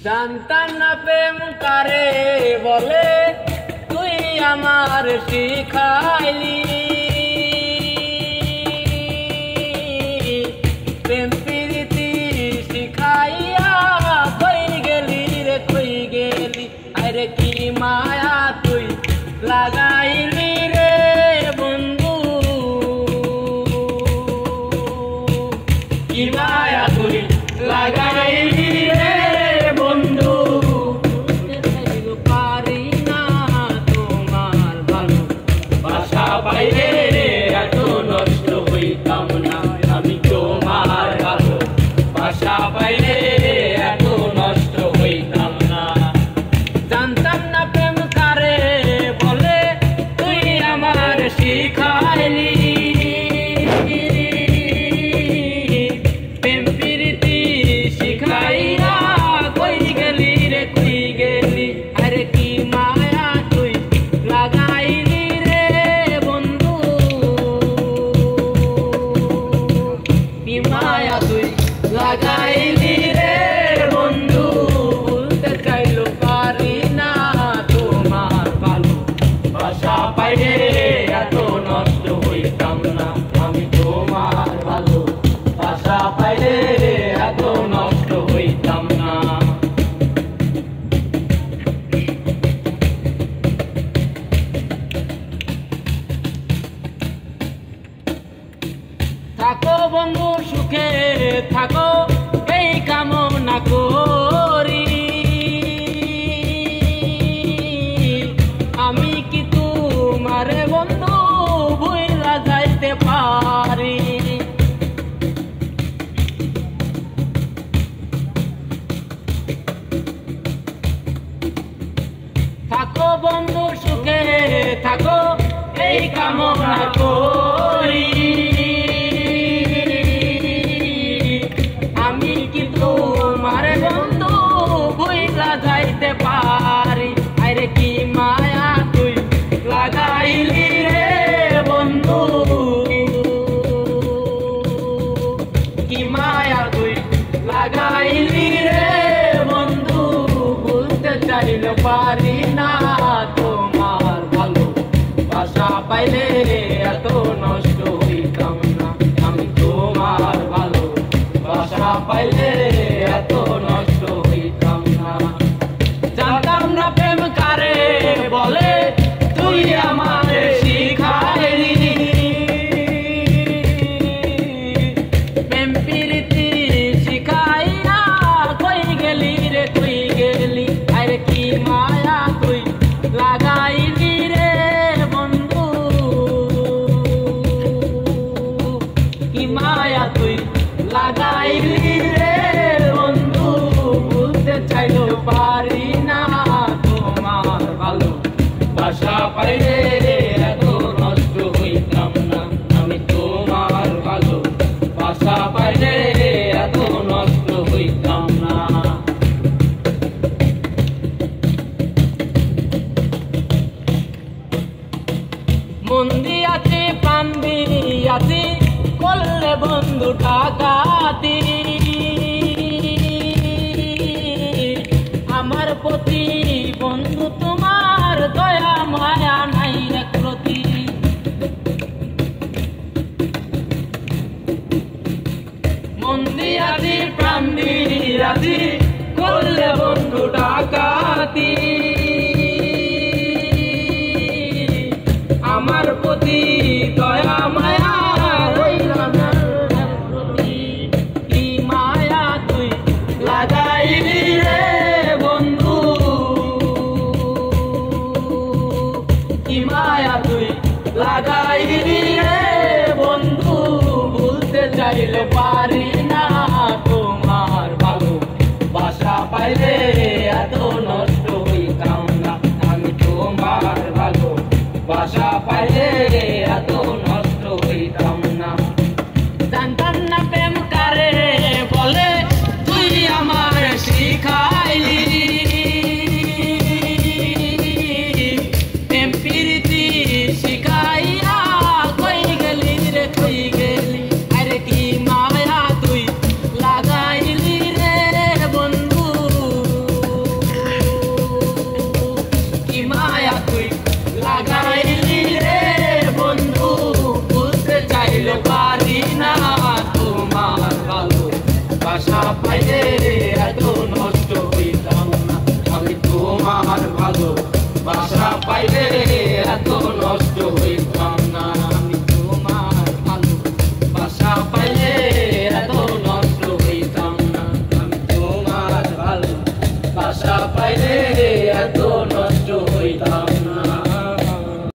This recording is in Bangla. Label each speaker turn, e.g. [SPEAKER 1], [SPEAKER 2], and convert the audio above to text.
[SPEAKER 1] জানতাম না প্রেম কারে বলে, তুই আমার শিখাইলি। প্রেম প্রীতি শিখাইয়া কই গেলি রে, কই গেলি। আরে কি মায়া তুই লাগাইলি রে বন্ধু, কি মায়া তুই লাগাইলি রে বন্ধু। পারি না তোমার ভালো বাসা পাইলে এত নষ্ট হইতাম না, আমি তোমার ভালো বাসা পাইলে এত নষ্ট হইতাম না। জানতাম না প্রেম কারে বলে, তুই আমার শিখাইলি। প্রেম প্রীতি শিখাইয়া কই গেলি রে, কই গেলি। আরে কি মায়া তুই লাগাইলি রে বন্ধু, কি মায়া তুই লাগাইলি রে বন্ধু। বলতে চাইলো পারি না তোমার ভালো বাসা পাইলে এত নষ্ট হইতাম না, আমি তোমার ভালো বাসা পাইলে এত নষ্ট হইতাম না। থাকো বন্ধু সুখে থাকো, এই কামনা করি। আমি কি তোমারে বন্ধু ভুইলা যাইতে পারি। থাকো বন্ধু সুখে থাকো, এই কামনা করি। আমি কি তোমারে বন্ধু ভুইলা যাইতে পারি। আরে কি মায়া তুই লাগাইলি রে বন্ধু, কি মায়া তুই লাগাইলি রে বন্ধু। বলতে চাইলে পারি না তোমার ভালো বাসা পাইলে এত নষ্ট হইতাম না, আমি তোমার ভালো বাসা পাইলে এত নষ্ট হইতাম না। জানতাম না প্রেম কারে বলে, তুই আমার শিখাইলি। প্রেম প্রীতি শিখাইয়া কই গেলি রে, কই গেলি। আরে কি মায়া তুই লাগাইলি রে বন্ধু, কি মায়া তুই লাগাইলি রে বন্ধু। বলতে চাইলো পারি না তোমার ভালো বাসা পাইলে এত নষ্ট হইতাম না, আমি তোমার ভালো বাসা পাইলে এত নষ্ট হইতাম না। মন দিয়াছি প্রাণ দিয়াছি, করলে বন্ধু ডাকাতি। আমার প্রতি বন্ধু তোমার দয়া মায়া নাই এক প্রতি। মন দিয়াছি প্রাণ দিয়াছি, করলে বন্ধু ডাকাতি। আমার প্রতি দয়া মায়া হইলাম এক প্রতি। কি মায়া তুই লাগাইলি রে বন্ধু, কি মায়া তুই লাগাইলি রে বন্ধু। বলতে চাইলে পারি না তোমার ভালো বাসা পাইলে এত